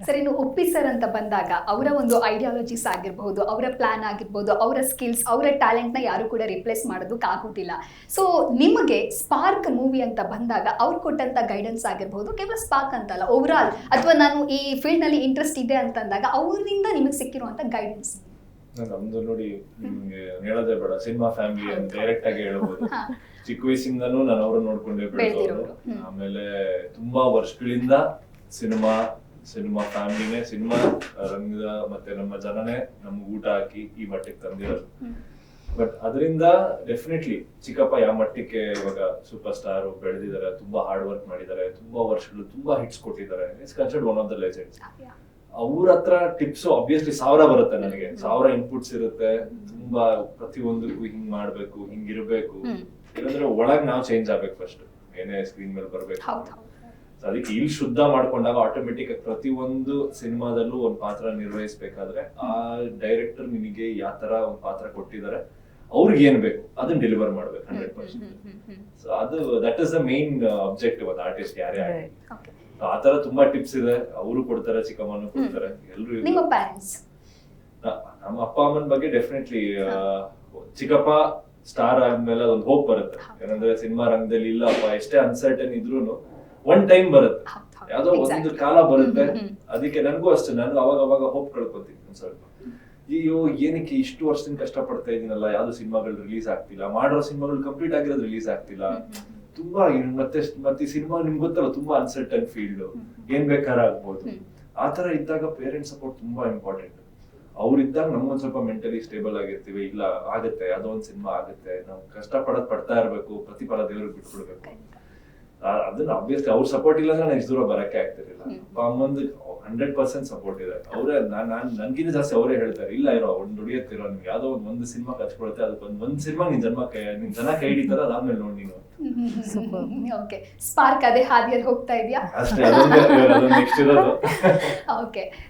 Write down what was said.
Sir, ಇನ್ನು Uppi sir ಅಂತ ಬಂದಾಗ ಅವರ ಒಂದು ಐಡಿಯಾಲಜೀಸ್ ಆಗಿರಬಹುದು, ಅವರ ಪ್ಲಾನ್ ಆಗಿರ್ಬೋದು, ಅವರ ಸ್ಕಿಲ್ಸ್, ಅವರ ಟ್ಯಾಲೆಂಟ್ನ ಯಾರು ಕೂಡ ರಿಪ್ಲೇಸ್ ಮಾಡೋದಕ್ಕಾಗೋದಿಲ್ಲ. ಸೊ ನಿಮಗೆ ಸ್ಪಾರ್ಕ್ ಮೂವಿ ಅಂತ ಬಂದಾಗ ಅವ್ರು ಕೊಟ್ಟಂತ ಗೈಡೆನ್ಸ್ ಆಗಿರ್ಬೋದು, ಕೇವಲ ಸ್ಪಾರ್ಕ್ ಅಂತಲ್ಲ, ಓವರ್ ಆಲ್ ಅಥವಾ ನಾನು ಈ ಫೀಲ್ಡ್ ನಲ್ಲಿ ಇಂಟ್ರೆಸ್ಟ್ ಇದೆ ಅಂತಂದಾಗ ಅವರಿಂದ ನಿಮಗೆ ಸಿಕ್ಕಿರುವಂತ ಗೈಡೆನ್ಸ್? ನಮ್ದು ನೋಡಿ, ನಿಮ್ಗೆ ಹೇಳೋದೇ ಬೇಡ, ಸಿನಿಮಾ ಫ್ಯಾಮಿಲಿ ಅಂತ ಡೈರೆಕ್ಟ್ ಆಗಿ ಹೇಳ್ಬೋದು. ಚಿಕ್ಕ ವಯಸ್ಸಿಂದನೂ ನಾನು ಅವ್ರನ್ನ ನೋಡ್ಕೊಂಡೇ ಬೆಳೆದವರು. ಆಮೇಲೆ ತುಂಬಾ ವರ್ಷಗಳಿಂದ ಸಿನಿಮಾ ಫ್ಯಾಮಿಲಿನೇ, ಸಿನಿಮಾ ರಂಗದ ಮತ್ತೆ ನಮ್ಮ ಜನನೇ ನಮ್ಗೆ ಊಟ ಹಾಕಿ ಈ ಮಟ್ಟಿಗೆ ತಂದಿರೋದು. ಬಟ್ ಅದರಿಂದ ಡೆಫಿನೆಟ್ಲಿ ಚಿಕ್ಕಪ್ಪ ಯಾವ ಮಟ್ಟಕ್ಕೆ ಇವಾಗ ಸೂಪರ್ ಸ್ಟಾರ್ ಬೆಳೆದಿದ್ದಾರೆ, ತುಂಬಾ ಹಾರ್ಡ್ ವರ್ಕ್ ಮಾಡಿದ್ದಾರೆ, ತುಂಬಾ ವರ್ಷಗಳು ತುಂಬಾ ಹಿಟ್ಸ್ ಕೊಟ್ಟಿದ್ದಾರೆ. It's considered one of the legends. ಅವ್ರ ಹತ್ರ ಟಿಪ್ಸ್ ಆಬ್ವಿಯಸ್ಲಿ 1000 ಬರುತ್ತೆ, ನನಗೆ 1000 ಇನ್ಪುಟ್ಸ್ ಇರುತ್ತೆ. ತುಂಬಾ ಪ್ರತಿಯೊಂದಕ್ಕೂ ಹಿಂಗ್ ಮಾಡ್ಬೇಕು, ಹಿಂಗಿರ್ಬೇಕು, ಇಲ್ಲಾಂದ್ರೆ ಒಳಗ್ ನಾವು ಚೇಂಜ್ ಆಗ್ಬೇಕು. ಫಸ್ಟ್ ಏನೇ ಸ್ಕ್ರೀನ್ ಮೇಲೆ ಬರ್ಬೇಕು, ಅದಕ್ಕೆ ಇಲ್ಲಿ ಶುದ್ಧ ಮಾಡ್ಕೊಂಡಾಗ ಆಟೋಮೆಟಿಕ್ ಆಗಿ ಪ್ರತಿಯೊಂದು ಸಿನಿಮಾದಲ್ಲೂ ಒಂದು ಪಾತ್ರ ನಿರ್ವಹಿಸ್ಬೇಕಾದ್ರೆ ಆ ಡೈರೆಕ್ಟರ್ ನಿಮಗೆ ಯಾವ ತರ ಒಂದು ಪಾತ್ರ ಕೊಟ್ಟಿದ್ದಾರೆ, ಅವ್ರಿಗೆ ಏನ್ ಬೇಕು ಅದನ್ನ ಡೆಲಿವರ್ ಮಾಡ್ಬೇಕು 100%. ಸೊ ಅದು that is the main objective ಅದು ಆರ್ಟಿಸ್ಟ್ ಯಾರೇ ಆಗಲಿ. ಆ ತರ ತುಂಬಾ ಟಿಪ್ಸ್ ಇದೆ, ಅವರು ಕೊಡ್ತಾರೆ, ಚಿಕ್ಕಮ್ಮನು ಕೊಡ್ತಾರೆ, ಎಲ್ರು. ನಮ್ಮ ಅಪ್ಪ ಅಮ್ಮನ ಬಗ್ಗೆ ಡೆಫಿನೆಟ್ಲಿ ಚಿಕ್ಕಪ್ಪ ಸ್ಟಾರ್ ಆದ್ಮೇಲೆ ಒಂದು ಹೋಪ್ ಬರುತ್ತೆ. ಏನಂದ್ರೆ ಸಿನಿಮಾ ರಂಗದಲ್ಲಿ ಇಲ್ಲಪ್ಪ, ಎಷ್ಟೇ ಅನ್ಸರ್ಟನ್ ಇದ್ರೂನು ಒಂದ್ ಟೈಮ್ ಬರುತ್ತೆ, ಯಾವ್ದೋ ಒಂದು ಕಾಲ ಬರುತ್ತೆ. ಅದಕ್ಕೆ ನನಗೂ ಅಷ್ಟೇ, ನಾನು ಅವಾಗ ಹೋಪ್ ಕಳ್ಕೊತೀನಿ ಒಂದ್ ಸ್ವಲ್ಪ. ಅಯ್ಯೋ ಏನಕ್ಕೆ ಇಷ್ಟು ವರ್ಷದಿಂದ ಕಷ್ಟ ಪಡ್ತಾ ಇದೀನಲ್ಲ, ಯಾವ್ದು ಸಿನಿಮಾಗಳು ರಿಲೀಸ್ ಆಗ್ತಿಲ್ಲ, ಮಾಡಿರೋ ಸಿನಿಮಾಗಳು ಕಂಪ್ಲೀಟ್ ಆಗಿರೋದು ರಿಲೀಸ್ ಆಗ್ತಿಲ್ಲ, ತುಂಬಾ ಮತ್ತೆ ಸಿನಿಮಾ ನಿಮ್ಗೆ ಗೊತ್ತಲ್ಲ, ತುಂಬಾ ಅನ್ಸರ್ಟನ್ ಫೀಲ್ಡ್, ಏನ್ ಬೇಕಾದ್ರೆ ಆಗ್ಬೋದು. ಆತರ ಇದ್ದಾಗ ಪೇರೆಂಟ್ಸ್ ಸಪೋರ್ಟ್ ತುಂಬಾ ಇಂಪಾರ್ಟೆಂಟ್. ಅವ್ರಿದ್ದಾಗ ನಮ್ಗೊಂದ್ ಸ್ವಲ್ಪ ಮೆಂಟಲಿ ಸ್ಟೇಬಲ್ ಆಗಿರ್ತೀವಿ. ಇಲ್ಲ ಆಗುತ್ತೆ, ಯಾವ್ದೋ ಒಂದ್ ಸಿನಿಮಾ ಆಗುತ್ತೆ, ನಾವು ಕಷ್ಟ ಪಡ್ತಾ ಇರ್ಬೇಕು, ಪ್ರತಿಫಲ ದೇವ್ರಿಗೆ ಬಿಟ್ಬಿಡ್ಬೇಕು. ಅದನ್ನ ಆಬ್ವಿಯಸ್ಲಿ ಅವ್ರ ಸಪೋರ್ಟ್ ಇಲ್ಲ ಅಂದ್ರೆ ನಾನು ಇಷ್ಟು ದೂರ ಬರಕ್ಕೆ ಆಗ್ತಿರ್ಲಿಲ್ಲ. ಅಪ್ಪ ಅಮ್ಮಂದು 100% ಸಪೋರ್ಟ್ ಇದೆ. ಅವರೇ ನನ್ಗಿಂತ ಜಾಸ್ತಿ ಅವರೇ ಹೇಳ್ತಾರೆ, ಇಲ್ಲ ಇರೋ ಒಂದ್ ದುಡಿಯತ್ತಿರೋ, ನಿಮ್ಗೆ ಯಾವ್ದೋ ಒಂದು ಸಿನಿಮಾ ಕಚ್ಕೊಳುತ್ತೆ, ಅದಕ್ಕೆ ಒಂದ್ ಸಿನಿಮಾ ನಿನ್ ಜನ ಕೈ ಹಿಡಿತಾರ, ಅದಾದ್ಮೇಲೆ ನೋಡಿ ನೀನು. ಓಕೆ, ಸ್ಪಾರ್ಕ್ ಅದೇ ಹಾದಿಯಲ್ಲಿ ಹೋಗ್ತಾ ಇದೆಯಾ? ಅಷ್ಟೇ, ಅದೊಂದು ನೆಕ್ಸ್ಟ್ ಇರೋದು. ಓಕೆ